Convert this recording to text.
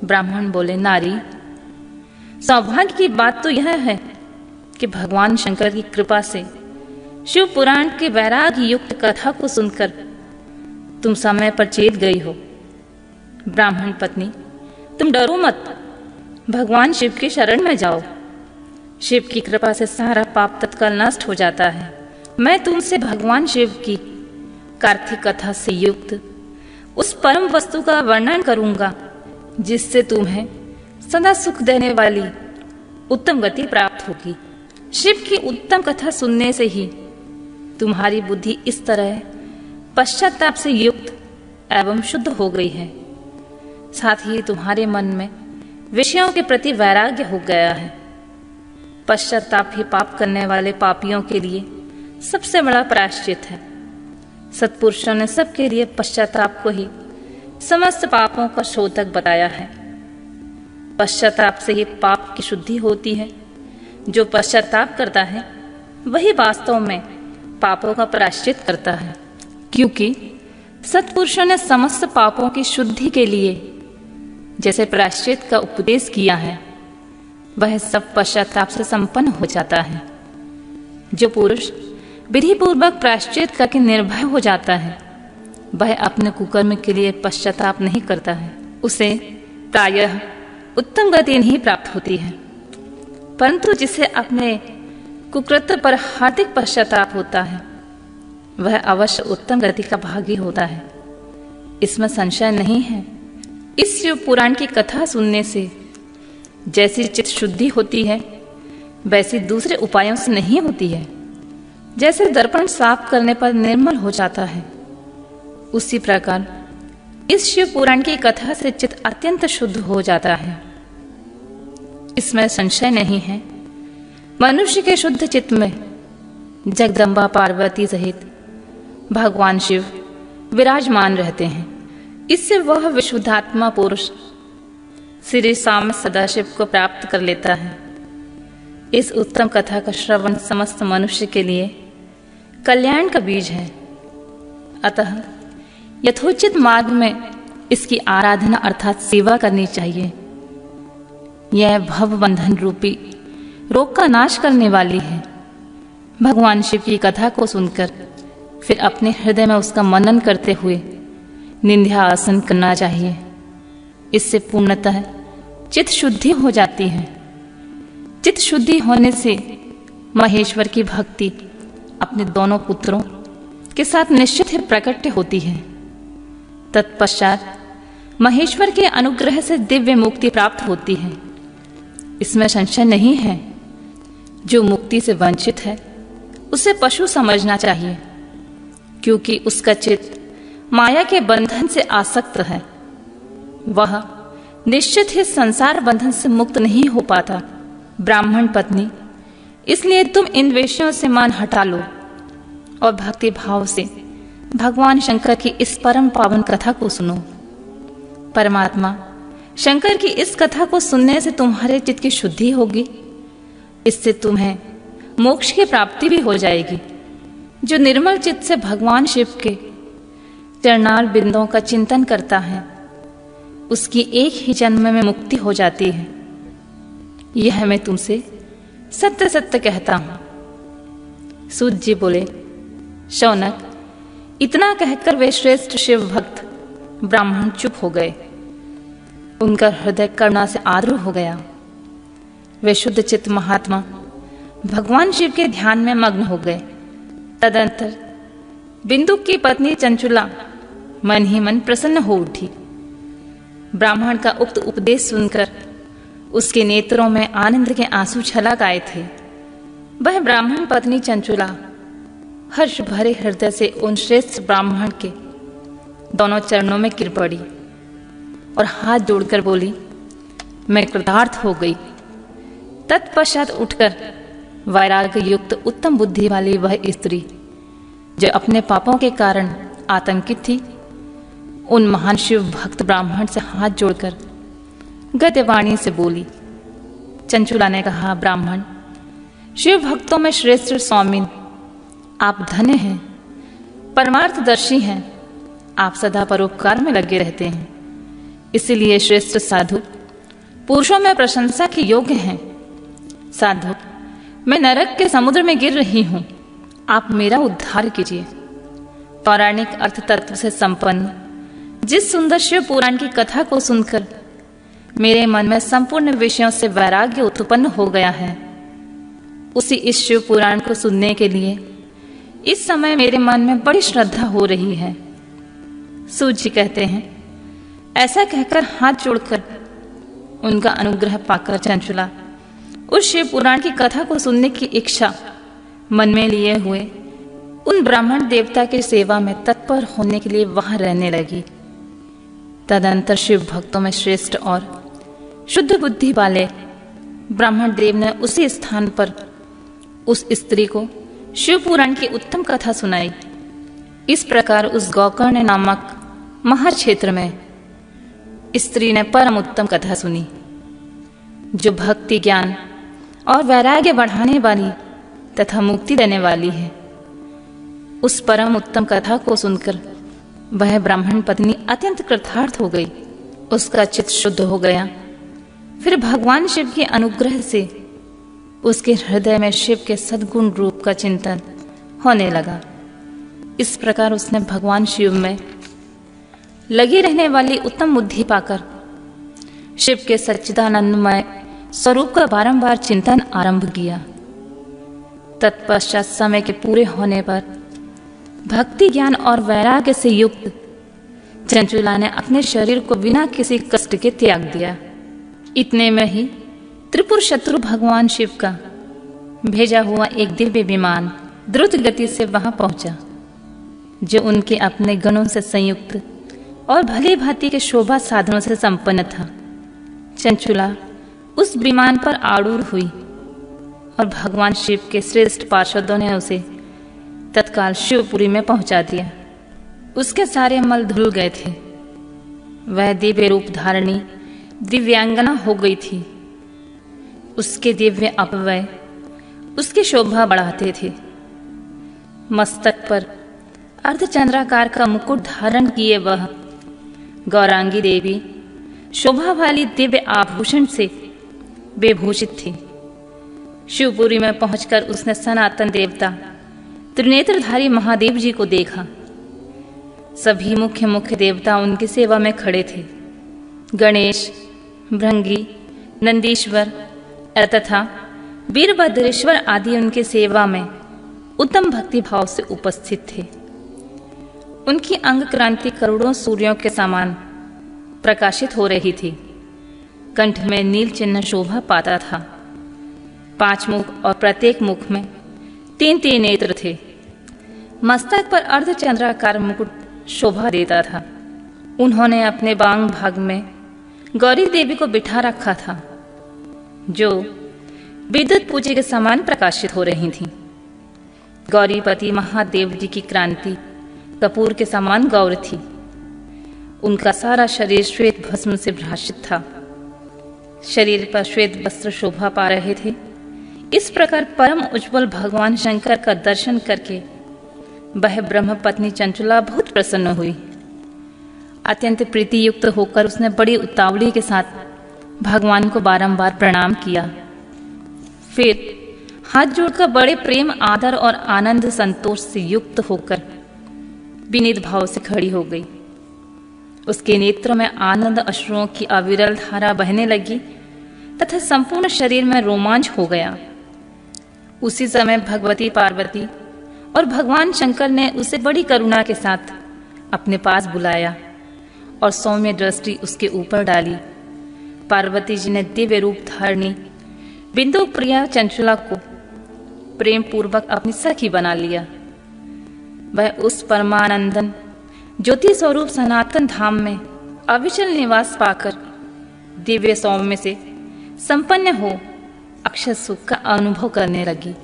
ब्राह्मण बोले, नारी, सौभाग्य की बात तो यह है कि भगवान शंकर की कृपा से शिव पुराण के वैराग्य युक्त कथा को सुनकर तुम समय पर चेत गई हो। ब्राह्मण पत्नी, तुम डरो मत, भगवान शिव की शरण में जाओ। शिव की कृपा से सारा पाप तत्काल नष्ट हो जाता है। मैं तुमसे भगवान शिव की कार्तिक कथा से युक्त उस परम वस्तु का वर्णन करूंगा जिससे तुम्हें सदा सुख देने वाली उत्तम गति प्राप्त होगी। शिव की उत्तम कथा सुनने से ही तुम्हारी बुद्धि इस तरह पश्चाताप से युक्त एवं शुद्ध हो गई है, साथ ही तुम्हारे मन में विषयों के प्रति वैराग्य हो गया है। पश्चाताप ही पाप करने वाले पापियों के लिए सबसे बड़ा प्रायश्चित है। सत्पुरुषों ने सबके लिए पश्चाताप को ही समस्त पापों का शोधक बताया है। पश्चाताप से ही पाप की शुद्धि होती है। जो पश्चाताप करता है वही वास्तव में पापों का प्रायश्चित करता है, क्योंकि सत्पुरुषों ने समस्त पापों की शुद्धि के लिए जैसे प्रायश्चित का उपदेश किया है, वह सब पश्चाताप से संपन्न हो जाता है। जो पुरुष विधि पूर्वक प्रायश्चित करके निर्भय हो जाता है, वह अपने कुकर्म के लिए पश्चाताप नहीं करता है। उसे प्रायः उत्तम गति नहीं प्राप्त होती है, परंतु जिसे अपने कुकृत्य पर हार्दिक पश्चाताप होता है, वह अवश्य उत्तम गति का भागी होता है। इसमें संशय नहीं है। इस शिव पुराण की कथा सुनने से जैसी चित्त शुद्धि होती है, वैसी दूसरे उपायों से नहीं होती है। जैसे दर्पण साफ करने पर निर्मल हो जाता है, उसी प्रकार इस शिव पुराण की कथा से चित्त अत्यंत शुद्ध हो जाता है। इसमें संशय नहीं है। मनुष्य के शुद्ध चित्त में जगदम्बा पार्वती सहित भगवान शिव विराजमान रहते हैं। इससे वह विशुद्धात्मा पुरुष श्री साम सदाशिव को प्राप्त कर लेता है। इस उत्तम कथा का श्रवण समस्त मनुष्य के लिए कल्याण का बीज है। अतः यथोचित मार्ग में इसकी आराधना अर्थात सेवा करनी चाहिए। यह भव बंधन रूपी रोग का नाश करने वाली है। भगवान शिव की कथा को सुनकर फिर अपने हृदय में उसका मनन करते हुए निंध्या आसन करना चाहिए। इससे पूर्णतः चित्त शुद्धि हो जाती है। चित्त शुद्धि होने से महेश्वर की भक्ति अपने दोनों पुत्रों के साथ निश्चित ही प्रकट होती है। तत्पश्चात महेश्वर के अनुग्रह से दिव्य मुक्ति प्राप्त होती है। इसमें संशय नहीं है। जो मुक्ति से वंचित है उसे पशु समझना चाहिए, क्योंकि उसका चित्त माया के बंधन से आसक्त है। वह निश्चित ही संसार बंधन से मुक्त नहीं हो पाता। ब्राह्मण पत्नी, इसलिए तुम इन विषयों से मन हटा लो और भक्ति भाव से भगवान शंकर की इस परम पावन कथा को सुनो। परमात्मा शंकर की इस कथा को सुनने से तुम्हारे चित्त की शुद्धि होगी। इससे तुम्हें मोक्ष की प्राप्ति भी हो जाएगी। जो निर्मल चित्त से भगवान शिव के चरणार बिंदों का चिंतन करता है, उसकी एक ही जन्म में मुक्ति हो जाती है। यह मैं तुमसे सत्य सत्य कहता हूं। सूत जी बोले, शौनक, इतना कहकर वे श्रेष्ठ शिव भक्त ब्राह्मण चुप हो गए। उनका हृदय करुणा से आर्द्र हो गया। वे शुद्ध चित्त महात्मा भगवान शिव के ध्यान में मग्न हो गए। तदंतर बिंदु की पत्नी चंचुला मन ही मन प्रसन्न हो उठी। ब्राह्मण का उक्त उपदेश सुनकर उसके नेत्रों में आनंद के आंसू छलक आए थे। वह ब्राह्मण पत्नी चंचुला हर्ष भरे हृदय से उन श्रेष्ठ ब्राह्मण के दोनों चरणों में गिर पड़ी और हाथ जोड़कर बोली, मैं कृतार्थ हो गई। तत्पश्चात उठकर वैराग्य युक्त उत्तम बुद्धि वाली वह स्त्री जो अपने पापों के कारण आतंकित थी, उन महान शिव भक्त ब्राह्मण से हाथ जोड़कर गद्यवाणी से बोली। चंचुला ने कहा, ब्राह्मण, शिव भक्तों में श्रेष्ठ स्वामिन, आप धन्य हैं, परमार्थदर्शी हैं। आप सदा परोपकार में लगे रहते हैं। इसीलिए श्रेष्ठ साधु पुरुषों में प्रशंसा के योग्य हैं। साधु, मैं नरक के समुद्र में गिर रही हूं, आप मेरा उद्धार कीजिए। पौराणिक अर्थ तत्व से संपन्न जिस सुंदर शिव पुराण की कथा को सुनकर मेरे मन में संपूर्ण विषयों से वैराग्य उत्पन्न हो गया है, उसी इस शिव पुराण को सुनने के लिए इस समय मेरे मन में बड़ी श्रद्धा हो रही है। सूत जी कहते हैं, ऐसा कहकर हाथ जोड़कर उनका अनुग्रह पाकर चंचुला उस शिव पुराण की कथा को सुनने की इच्छा मन में लिए हुए उन ब्राह्मण देवता की सेवा में तत्पर होने के लिए वहां रहने लगी। तदंतर शिव भक्तों में श्रेष्ठ और शुद्ध बुद्धि वाले ब्राह्मण देव ने उसी स्थान पर उस स्त्री को शिव पुराण की उत्तम कथा सुनाई। इस प्रकार उस गोकर्ण नामक महर क्षेत्र में स्त्री ने परम उत्तम कथा सुनी, जो भक्ति, ज्ञान और वैराग्य बढ़ाने वाली तथा मुक्ति देने वाली है। उस परम उत्तम कथा को सुनकर वह ब्राह्मण पत्नी अत्यंत कृतार्थ हो गई। उसका चित्त शुद्ध हो गया। फिर भगवान शिव के अनुग्रह से उसके हृदय में शिव के सद्गुण रूप का चिंतन होने लगा। इस प्रकार उसने भगवान शिव में लगी रहने वाली उत्तम बुद्धि पाकर शिव के सच्चिदानंदमय स्वरूप का बारंबार चिंतन आरंभ किया। तत्पश्चात समय के पूरे होने पर भक्ति, ज्ञान और वैराग्य से युक्त चंचुला ने अपने शरीर को बिना किसी कष्ट के त्याग दिया। इतने में ही त्रिपुर शत्रु भगवान शिव का भेजा हुआ एक दिव्य विमान द्रुत गति से वहां पहुंचा, जो उनके अपने गणों से संयुक्त और भली भांति के शोभा साधनों से संपन्न था। चंचुला उस विमान पर आरूढ़ हुई और भगवान शिव के श्रेष्ठ पार्षदों ने उसे तत्काल शिवपुरी में पहुंचा दिया। उसके सारे मल धुल गए थे। वह दिव्य रूप धारणी दिव्यांगना हो गई थी। उसके दिव्य अपव्यय उसकी शोभा बढ़ाते थे। मस्तक पर अर्धचंद्राकार का मुकुट धारण किए वह गौरांगी देवी शोभा वाली दिव्य आभूषण से बेभूषित थी। शिवपुरी में पहुंचकर उसने सनातन देवता त्रिनेत्रधारी महादेव जी को देखा। सभी मुख्य मुख्य देवता उनकी सेवा में खड़े थे। गणेश, भृंगी, नंदीश्वर तथा वीरभद्रेश्वर आदि उनकी सेवा में उत्तम भक्ति भाव से उपस्थित थे। उनकी अंग क्रांति करोड़ों सूर्यों के समान प्रकाशित हो रही थी। कंठ में नील चिन्ह शोभा पाता था। 5 मुख और प्रत्येक मुख में 3 नेत्र थे। मस्तक पर अर्धचंद्राकार मुकुट शोभा देता था। उन्होंने अपने बांग भाग में गौरी देवी को बिठा रखा था, जो विद्युत पूजे के समान प्रकाशित हो रही थी। गौरीपति महादेव जी की क्रांति कपूर के समान गौर थी। उनका सारा शरीर श्वेत भस्म से भ्राषित था। शरीर पर श्वेत वस्त्र शोभा पा रहे थे। इस प्रकार परम उज्ज्वल भगवान शंकर का दर्शन करके वह ब्रह्म पत्नी चंचुला बहुत प्रसन्न हुई। अत्यंत प्रीति युक्त होकर उसने बड़ी उतावली के साथ भगवान को बारंबार प्रणाम किया। फिर हाथ जोड़कर बड़े प्रेम, आदर और आनंद संतोष से युक्त होकर विनीत भाव से खड़ी हो गई। उसके नेत्रों में आनंद अश्रुओं की अविरल धारा बहने लगी तथा संपूर्ण शरीर में रोमांच हो गया। उसी समय भगवती पार्वती और भगवान शंकर ने उसे बड़ी करुणा के साथ अपने पास बुलाया और सौम्य दृष्टि उसके ऊपर डाली। पार्वती जी ने दिव्य रूप धारणी बिंदु प्रिया चंचुला को प्रेम पूर्वक अपनी सखी बना लिया। वह उस परमानंदन ज्योति स्वरूप सनातन धाम में अविचल निवास पाकर दिव्य सौम्य से संपन्न हो अक्षय सुख का अनुभव करने लगी।